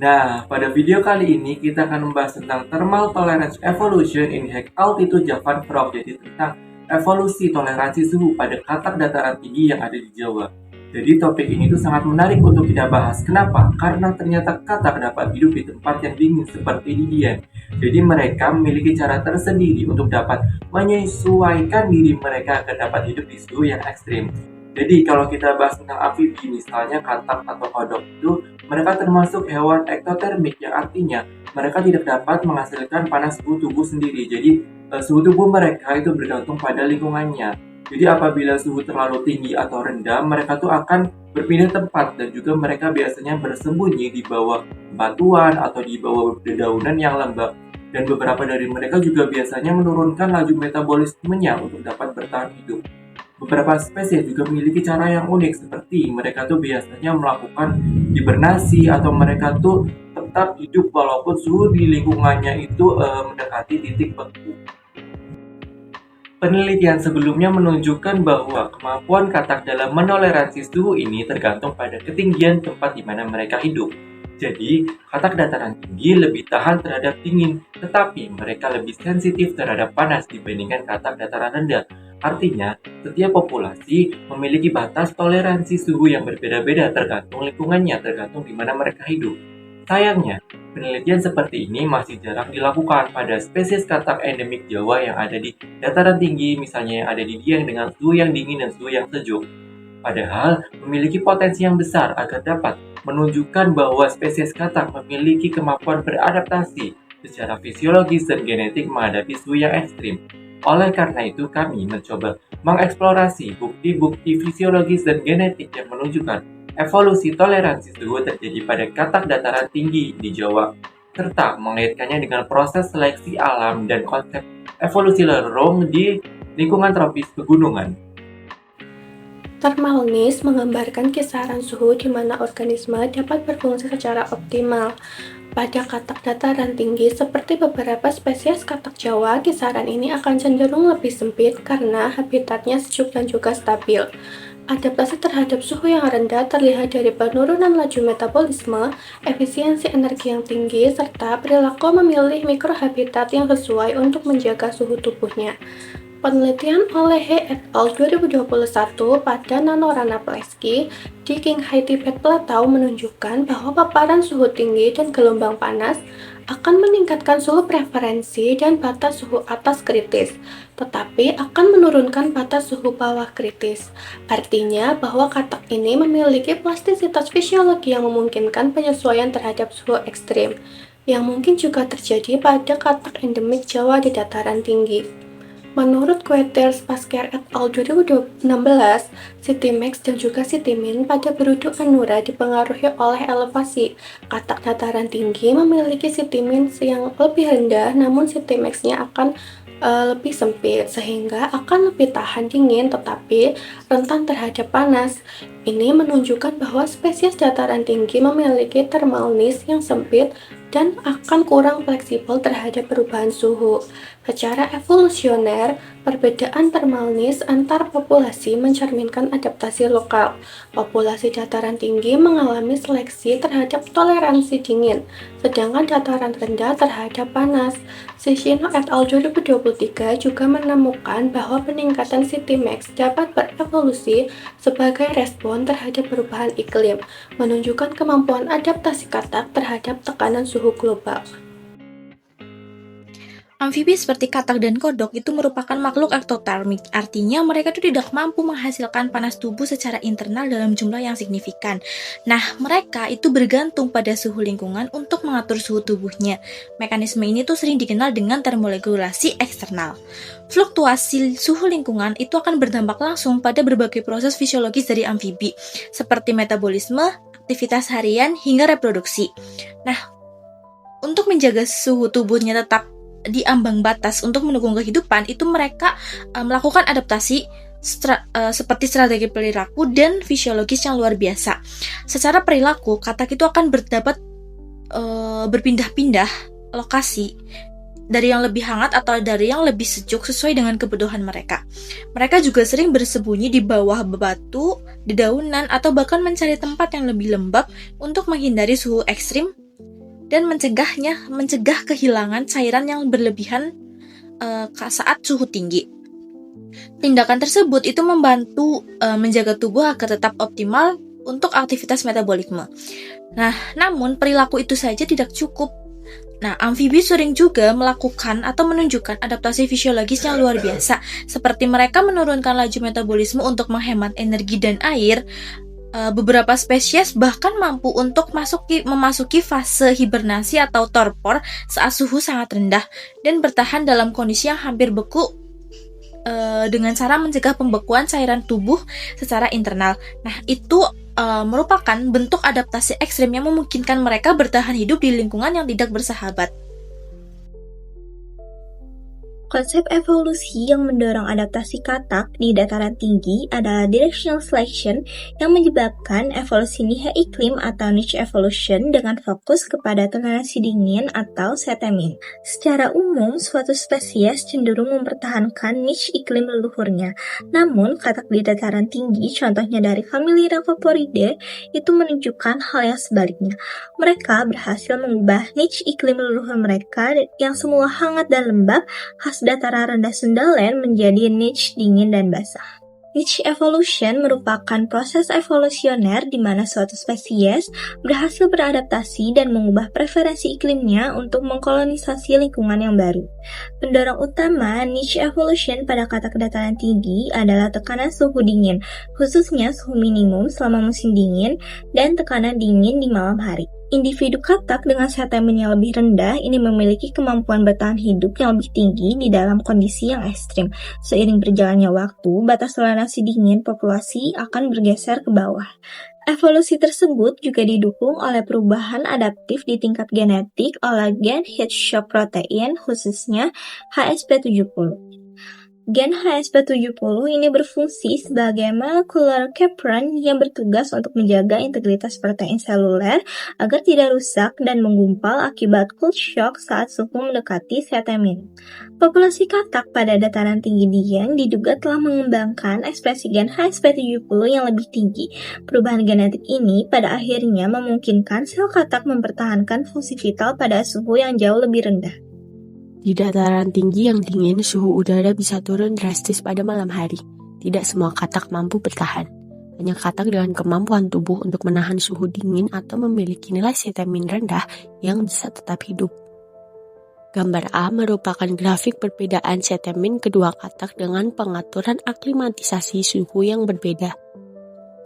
Nah, pada video kali ini kita akan membahas tentang thermal tolerance evolution in high altitude Javan Frog. Jadi tentang evolusi toleransi suhu pada katak dataran tinggi yang ada di Jawa. Jadi topik ini tuh sangat menarik untuk kita bahas. Kenapa? Karena ternyata katak dapat hidup di tempat yang dingin seperti di Dieng. Jadi mereka memiliki cara tersendiri untuk dapat menyesuaikan diri mereka agar dapat hidup di suhu yang ekstrim. Jadi kalau kita bahas tentang amfibi, misalnya katak atau kodok itu, mereka termasuk hewan ektotermik yang artinya mereka tidak dapat menghasilkan panas suhu tubuh sendiri. Jadi suhu tubuh mereka itu bergantung pada lingkungannya. Jadi apabila suhu terlalu tinggi atau rendah, mereka tuh akan berpindah tempat dan juga mereka biasanya bersembunyi di bawah batuan atau di bawah dedaunan yang lembab. Dan beberapa dari mereka juga biasanya menurunkan laju metabolismenya untuk dapat bertahan hidup. Beberapa spesies juga memiliki cara yang unik, seperti mereka tuh biasanya melakukan hibernasi atau mereka tuh tetap hidup walaupun suhu di lingkungannya itu mendekati titik beku. Penelitian sebelumnya menunjukkan bahwa kemampuan katak dalam menoleransi suhu ini tergantung pada ketinggian tempat di mana mereka hidup. Jadi, katak dataran tinggi lebih tahan terhadap dingin, tetapi mereka lebih sensitif terhadap panas dibandingkan katak dataran rendah. Artinya, setiap populasi memiliki batas toleransi suhu yang berbeda-beda tergantung lingkungannya, tergantung di mana mereka hidup. Sayangnya, penelitian seperti ini masih jarang dilakukan pada spesies katak endemik Jawa yang ada di dataran tinggi, misalnya yang ada di Dieng dengan suhu yang dingin dan suhu yang sejuk. Padahal, memiliki potensi yang besar agar dapat menunjukkan bahwa spesies katak memiliki kemampuan beradaptasi secara fisiologis dan genetik menghadapi suhu yang ekstrim. Oleh karena itu, kami mencoba mengeksplorasi bukti-bukti fisiologis dan genetik yang menunjukkan evolusi toleransi suhu terjadi pada katak dataran tinggi di Jawa, serta mengaitkannya dengan proses seleksi alam dan konsep evolusi lorong di lingkungan tropis pegunungan. Thermal niche menggambarkan kisaran suhu di mana organisme dapat berfungsi secara optimal. Pada katak dataran tinggi seperti beberapa spesies katak Jawa, kisaran ini akan cenderung lebih sempit karena habitatnya sejuk dan juga stabil. Adaptasi terhadap suhu yang rendah terlihat dari penurunan laju metabolisme, efisiensi energi yang tinggi, serta perilaku memilih mikrohabitat yang sesuai untuk menjaga suhu tubuhnya. Penelitian oleh He et al. 2021 pada Nanorana Pleski di Qinghai Tibet Plateau menunjukkan bahwa paparan suhu tinggi dan gelombang panas akan meningkatkan suhu preferensi dan batas suhu atas kritis, tetapi akan menurunkan batas suhu bawah kritis. Artinya bahwa katak ini memiliki plastisitas fisiologi yang memungkinkan penyesuaian terhadap suhu ekstrim, yang mungkin juga terjadi pada katak endemik Jawa di dataran tinggi. Menurut Quater, Pasker et al. 2016, Citimax dan juga Citimin pada berudu Anura dipengaruhi oleh elevasi. Katak dataran tinggi memiliki Citimin yang lebih rendah, namun Citimax-nya akan lebih sempit, sehingga akan lebih tahan dingin tetapi rentan terhadap panas. Ini menunjukkan bahwa spesies dataran tinggi memiliki thermal niche yang sempit dan akan kurang fleksibel terhadap perubahan suhu. Secara evolusioner, perbedaan thermal niche antar populasi mencerminkan adaptasi lokal. Populasi dataran tinggi mengalami seleksi terhadap toleransi dingin, sedangkan dataran rendah terhadap panas. Shishino et al. 2023 juga menemukan bahwa peningkatan Citimax dapat berevolusi sebagai respon terhadap perubahan iklim, menunjukkan kemampuan adaptasi katak terhadap tekanan suhu global. Amfibi seperti katak dan kodok itu merupakan makhluk ektotermik, artinya mereka itu tidak mampu menghasilkan panas tubuh secara internal dalam jumlah yang signifikan. Nah, mereka itu bergantung pada suhu lingkungan untuk mengatur suhu tubuhnya. Mekanisme ini tuh sering dikenal dengan termoregulasi eksternal. Fluktuasi suhu lingkungan itu akan berdampak langsung pada berbagai proses fisiologis dari amfibi, seperti metabolisme, aktivitas harian, hingga reproduksi. Nah, untuk menjaga suhu tubuhnya tetap di ambang batas untuk mendukung kehidupan, itu mereka melakukan adaptasi seperti strategi perilaku dan fisiologis yang luar biasa. Secara perilaku, katak itu akan dapat berpindah-pindah lokasi dari yang lebih hangat atau dari yang lebih sejuk sesuai dengan kebutuhan mereka. Mereka juga sering bersembunyi di bawah batu, dedaunan, atau bahkan mencari tempat yang lebih lembab untuk menghindari suhu ekstrim dan mencegah kehilangan cairan yang berlebihan saat suhu tinggi. Tindakan tersebut itu membantu menjaga tubuh agar tetap optimal untuk aktivitas metabolisme. Nah, namun perilaku itu saja tidak cukup. Nah, amfibi sering juga melakukan atau menunjukkan adaptasi fisiologis yang luar biasa, seperti mereka menurunkan laju metabolisme untuk menghemat energi dan air. Beberapa spesies bahkan mampu untuk memasuki fase hibernasi atau torpor saat suhu sangat rendah dan bertahan dalam kondisi yang hampir beku dengan cara mencegah pembekuan cairan tubuh secara internal. Nah, itu merupakan bentuk adaptasi ekstrim yang memungkinkan mereka bertahan hidup di lingkungan yang tidak bersahabat. Konsep evolusi yang mendorong adaptasi katak di dataran tinggi adalah directional selection yang menyebabkan evolusi niche iklim atau niche evolution dengan fokus kepada toleransi dingin atau setemin. Secara umum, suatu spesies cenderung mempertahankan niche iklim leluhurnya. Namun, katak di dataran tinggi, contohnya dari famili Rhamphoporidae, itu menunjukkan hal yang sebaliknya. Mereka berhasil mengubah niche iklim leluhur mereka yang semula hangat dan lembab khas dataran rendah Sundaland menjadi niche dingin dan basah. Niche evolution merupakan proses evolusioner di mana suatu spesies berhasil beradaptasi dan mengubah preferensi iklimnya untuk mengkolonisasi lingkungan yang baru. Pendorong utama niche evolution pada katak dataran tinggi adalah tekanan suhu dingin, khususnya suhu minimum selama musim dingin dan tekanan dingin di malam hari. Individu katak dengan setemin yang lebih rendah ini memiliki kemampuan bertahan hidup yang lebih tinggi di dalam kondisi yang ekstrim. Seiring berjalannya waktu, batas toleransi dingin populasi akan bergeser ke bawah. Evolusi tersebut juga didukung oleh perubahan adaptif di tingkat genetik oleh gen heat shock protein, khususnya HSP70. Gen HSP70 ini berfungsi sebagai molecular chaperone yang bertugas untuk menjaga integritas protein seluler agar tidak rusak dan menggumpal akibat cold shock saat suhu mendekati setemin. Populasi katak pada dataran tinggi Dieng diduga telah mengembangkan ekspresi gen HSP70 yang lebih tinggi. Perubahan genetik ini pada akhirnya memungkinkan sel katak mempertahankan fungsi vital pada suhu yang jauh lebih rendah. Di dataran tinggi yang dingin, suhu udara bisa turun drastis pada malam hari. Tidak semua katak mampu bertahan. Hanya katak dengan kemampuan tubuh untuk menahan suhu dingin atau memiliki nilai setemin rendah yang bisa tetap hidup. Gambar A merupakan grafik perbedaan setemin kedua katak dengan pengaturan aklimatisasi suhu yang berbeda.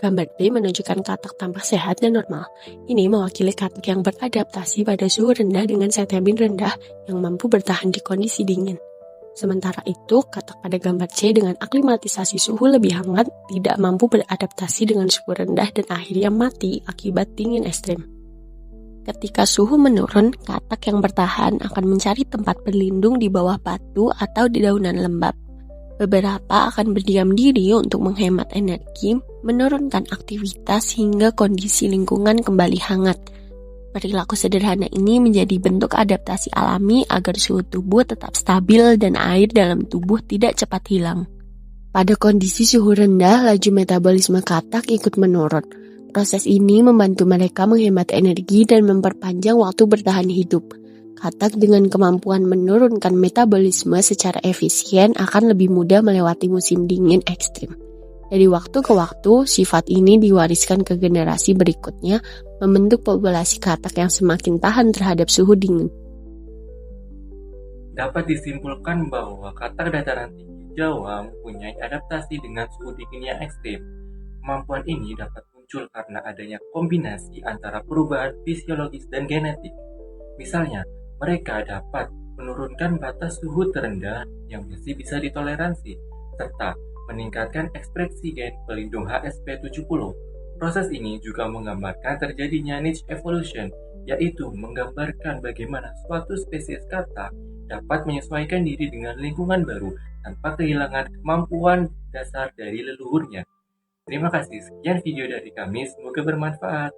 Gambar B menunjukkan katak tampak sehat dan normal. Ini mewakili katak yang beradaptasi pada suhu rendah dengan setemin rendah yang mampu bertahan di kondisi dingin. Sementara itu, katak pada gambar C dengan aklimatisasi suhu lebih hangat tidak mampu beradaptasi dengan suhu rendah dan akhirnya mati akibat dingin ekstrim. Ketika suhu menurun, katak yang bertahan akan mencari tempat berlindung di bawah batu atau di daunan lembab. Beberapa akan berdiam diri untuk menghemat energi, menurunkan aktivitas hingga kondisi lingkungan kembali hangat. Perilaku sederhana ini menjadi bentuk adaptasi alami agar suhu tubuh tetap stabil dan air dalam tubuh tidak cepat hilang. Pada kondisi suhu rendah, laju metabolisme katak ikut menurun. Proses ini membantu mereka menghemat energi dan memperpanjang waktu bertahan hidup. Katak dengan kemampuan menurunkan metabolisme secara efisien akan lebih mudah melewati musim dingin ekstrim. Dari waktu ke waktu, sifat ini diwariskan ke generasi berikutnya, membentuk populasi katak yang semakin tahan terhadap suhu dingin. Dapat disimpulkan bahwa katak dataran tinggi Jawa mempunyai adaptasi dengan suhu dingin yang ekstrim. Kemampuan ini dapat muncul karena adanya kombinasi antara perubahan fisiologis dan genetik. Misalnya, mereka dapat menurunkan batas suhu terendah yang masih bisa ditoleransi, serta meningkatkan ekspresi gen pelindung HSP70. Proses ini juga menggambarkan terjadinya niche evolution, yaitu menggambarkan bagaimana suatu spesies katak dapat menyesuaikan diri dengan lingkungan baru tanpa kehilangan kemampuan dasar dari leluhurnya. Terima kasih, sekian video dari kami, semoga bermanfaat.